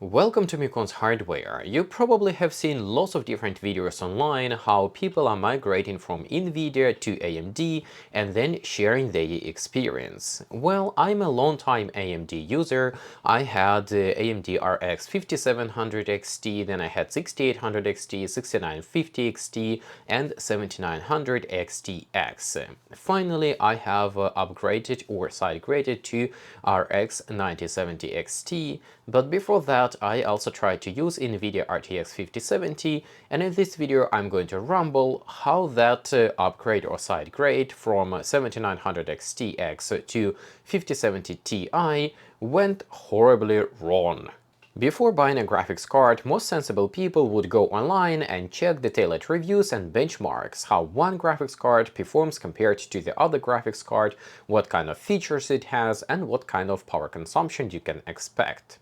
Welcome to Mikon's Hardware. You probably have seen lots of different videos online how people are migrating from Nvidia to AMD and then sharing their experience. Well, I'm a long-time AMD user. I had AMD RX 5700 XT, then I had 6800 XT, 6950 XT, and 7900 XTX. Finally, I have upgraded or side-graded to RX 9070 XT, but before that I also tried to use Nvidia RTX 5070, and in this video I'm going to rumble how that upgrade or side grade from 7900 XTX to 5070 Ti went horribly wrong. Before buying a graphics card, most sensible people would go online and check the tailored reviews and benchmarks, how one graphics card performs compared to the other graphics card, what kind of features it has, and what kind of power consumption you can expect.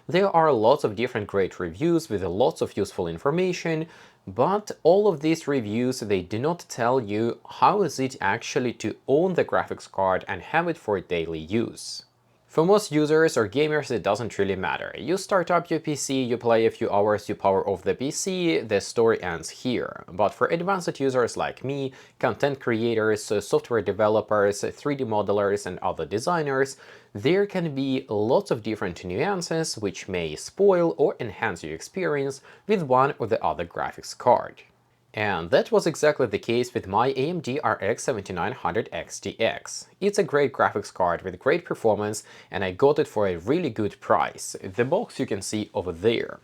There are lots of different great reviews with lots of useful information, but all of these reviews, they do not tell you how is it actually to own the graphics card and have it for daily use. For most users or gamers, it doesn't really matter. You start up your PC, you play a few hours, you power off the PC, the story ends here. But for advanced users like me, content creators, software developers, 3D modelers, and other designers, there can be lots of different nuances which may spoil or enhance your experience with one or the other graphics card. And that was exactly the case with my AMD RX 7900 XTX. It's a great graphics card with great performance, and I got it for a really good price. The box you can see over there.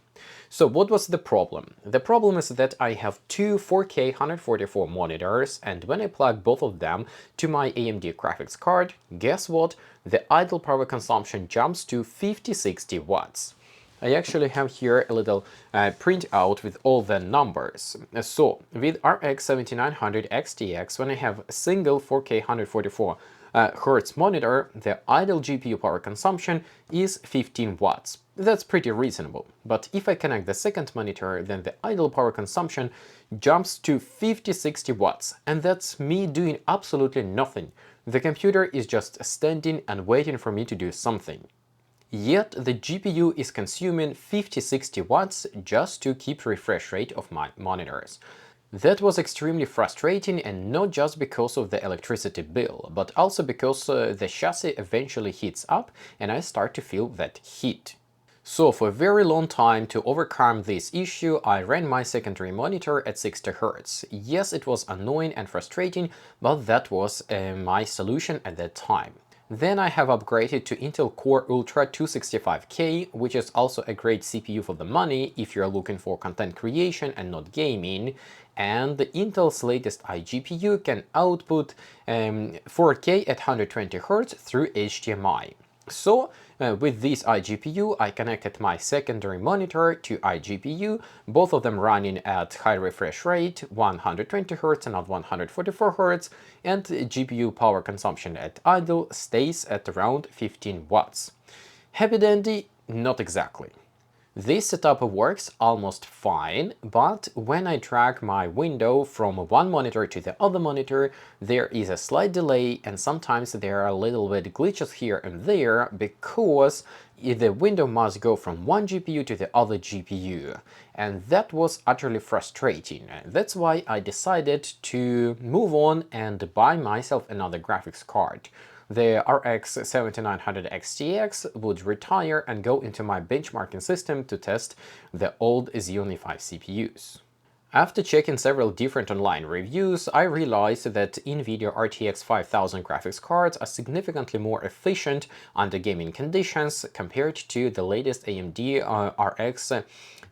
So what was the problem? The problem is that I have two 4K 144 monitors, and when I plug both of them to my AMD graphics card, guess what? The idle power consumption jumps to 50-60 watts. I actually have here a little printout with all the numbers. So, with RX 7900 XTX, when I have a single 4K 144 Hz monitor, the idle GPU power consumption is 15 watts. That's pretty reasonable. But if I connect the second monitor, then the idle power consumption jumps to 50-60 watts, and that's me doing absolutely nothing. The computer is just standing and waiting for me to do something. Yet the GPU is consuming 50-60 watts just to keep refresh rate of my monitors. That was extremely frustrating, and not just because of the electricity bill, but also because the chassis eventually heats up and I start to feel that heat. So for a very long time, to overcome this issue, I ran my secondary monitor at 60 Hz. Yes, it was annoying and frustrating, but that was my solution at that time. Then I have upgraded to Intel Core Ultra 265K, which is also a great CPU for the money if you're looking for content creation and not gaming. And Intel's latest iGPU can output 4K at 120 Hz through HDMI. So, with this iGPU, I connected my secondary monitor to iGPU, both of them running at high refresh rate, 120 Hz and not 144 Hz, and GPU power consumption at idle stays at around 15 watts. Happy dandy? Not exactly. This setup works almost fine, but when I drag my window from one monitor to the other monitor, there is a slight delay, and sometimes there are a little bit glitches here and there because the window must go from one GPU to the other GPU, and that was utterly frustrating. That's why I decided to move on and buy myself another graphics card. The RX 7900 XTX would retire and go into my benchmarking system to test the old Xeon 5 CPUs. After checking several different online reviews, I realized that Nvidia RTX 5000 graphics cards are significantly more efficient under gaming conditions compared to the latest AMD RX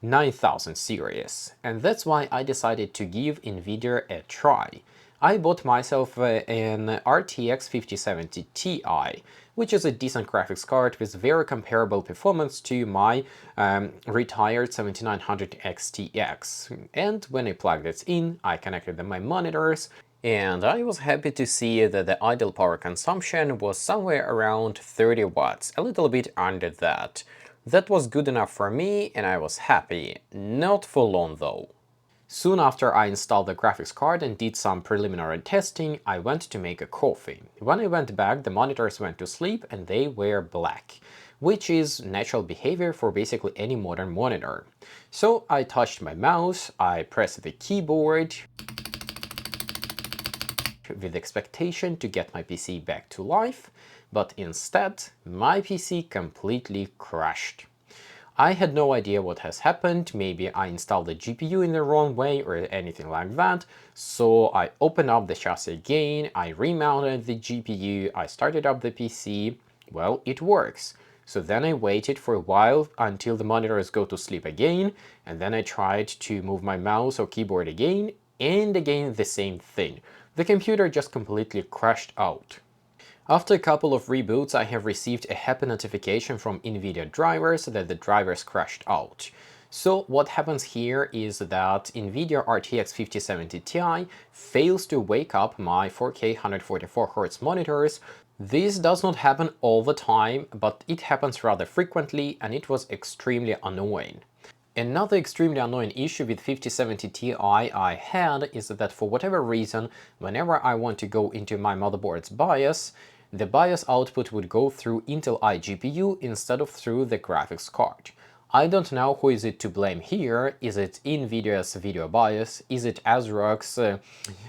9000 series, and that's why I decided to give Nvidia a try. I bought myself an RTX 5070 Ti, which is a decent graphics card with very comparable performance to my retired 7900 XTX. And when I plugged it in, I connected my monitors, and I was happy to see that the idle power consumption was somewhere around 30 watts, a little bit under that. That was good enough for me, and I was happy. Not for long though. Soon after I installed the graphics card and did some preliminary testing, I went to make a coffee. When I went back, the monitors went to sleep and they were black, which is natural behavior for basically any modern monitor. So I touched my mouse, I pressed the keyboard with expectation to get my PC back to life, but instead my PC completely crashed. I had no idea what has happened, maybe I installed the GPU in the wrong way or anything like that, so I opened up the chassis again, I remounted the GPU, I started up the PC, well, it works. So then I waited for a while until the monitors go to sleep again, and then I tried to move my mouse or keyboard again, and again the same thing. The computer just completely crashed out. After a couple of reboots, I have received a happy notification from Nvidia drivers that the drivers crashed out. So what happens here is that Nvidia RTX 5070 Ti fails to wake up my 4K 144Hz monitors. This does not happen all the time, but it happens rather frequently and it was extremely annoying. Another extremely annoying issue with 5070 Ti I had is that for whatever reason, whenever I want to go into my motherboard's BIOS, the BIOS output would go through Intel iGPU instead of through the graphics card. I don't know who is it to blame here. Is it Nvidia's video BIOS? Is it ASRock's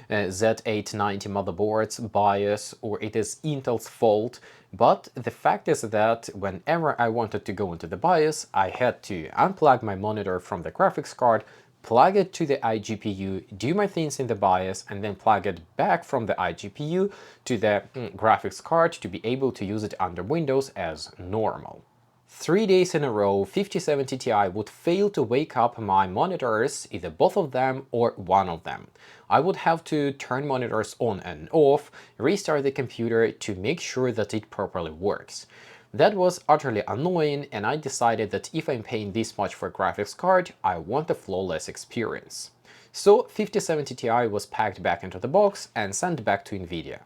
Z890 motherboard's BIOS? Or it is Intel's fault? But the fact is that whenever I wanted to go into the BIOS, I had to unplug my monitor from the graphics card, plug it to the iGPU, do my things in the BIOS, and then plug it back from the iGPU to the graphics card to be able to use it under Windows as normal. 3 days in a row, 5070 Ti would fail to wake up my monitors, either both of them or one of them. I would have to turn monitors on and off, restart the computer to make sure that it properly works. That was utterly annoying, and I decided that if I'm paying this much for a graphics card, I want a flawless experience. So 5070 Ti was packed back into the box and sent back to Nvidia.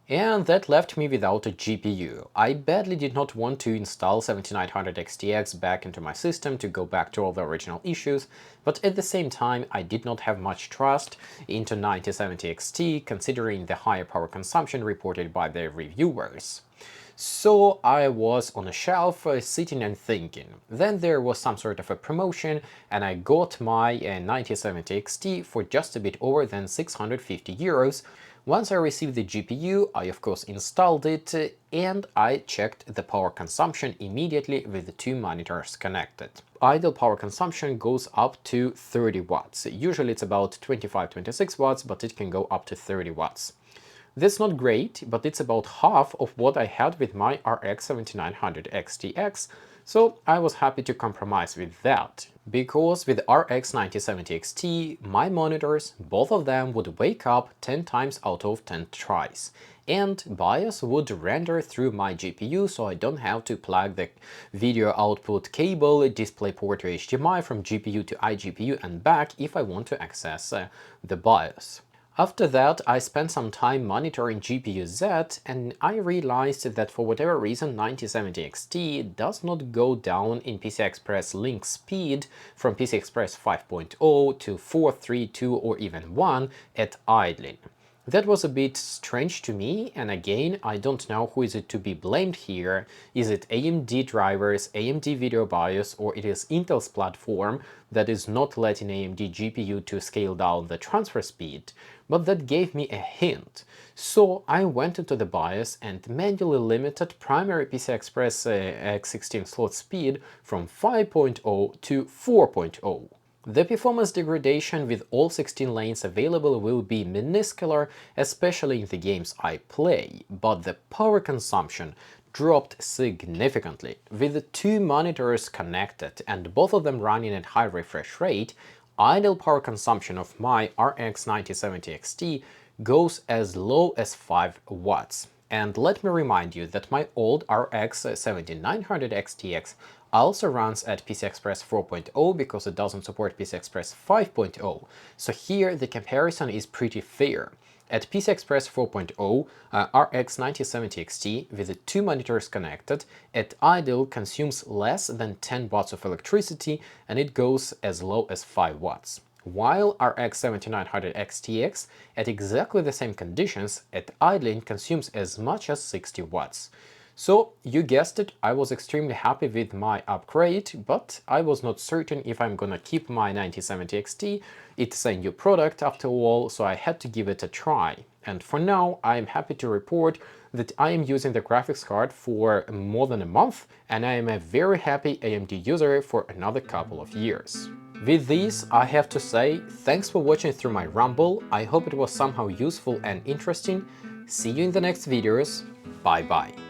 And that left me without a GPU. I badly did not want to install 7900 XTX back into my system to go back to all the original issues, but at the same time I did not have much trust into 9070 XT considering the higher power consumption reported by the reviewers. So I was on a shelf sitting and thinking. Then there was some sort of a promotion and I got my 9070 XT for just a bit over than 650 euros. Once I received the GPU, I of course installed it and I checked the power consumption immediately with the two monitors connected. Idle power consumption goes up to 30 watts. Usually it's about 25-26 watts, but it can go up to 30 watts. That's not great, but it's about half of what I had with my RX 7900 XTX, so I was happy to compromise with that. Because with RX 9070 XT, my monitors, both of them would wake up 10 times out of 10 tries. And BIOS would render through my GPU, so I don't have to plug the video output cable, DisplayPort to HDMI from GPU to iGPU and back if I want to access the BIOS. After that, I spent some time monitoring GPU-Z, and I realized that for whatever reason 9070 XT does not go down in PCI Express link speed from PCI Express 5.0 to 4, 3, 2 or even 1 at idling. That was a bit strange to me, and again, I don't know who is it to be blamed here. Is it AMD drivers, AMD video BIOS, or it is Intel's platform that is not letting AMD GPU to scale down the transfer speed? But that gave me a hint. So I went into the BIOS and manually limited primary PCI Express X16 slot speed from 5.0 to 4.0. The performance degradation with all 16 lanes available will be minuscular, especially in the games I play, but the power consumption dropped significantly. With the two monitors connected and both of them running at high refresh rate, idle power consumption of my RX 9070 XT goes as low as 5 watts. And let me remind you that my old RX 7900 XTX also runs at PCI Express 4.0 because it doesn't support PCI Express 5.0. So here the comparison is pretty fair. At PCI Express 4.0, RX 9070 XT with the two monitors connected at idle consumes less than 10 watts of electricity and it goes as low as 5 watts. while RX 7900 XTX at exactly the same conditions at idling consumes as much as 60 watts. So, you guessed it, I was extremely happy with my upgrade, but I was not certain if I'm gonna keep my 9070 XT. It's a new product after all, so I had to give it a try. And for now, I am happy to report that I am using the graphics card for more than a month, and I am a very happy AMD user for another couple of years. With this, I have to say, thanks for watching through my rumble. I hope it was somehow useful and interesting. See you in the next videos. Bye bye.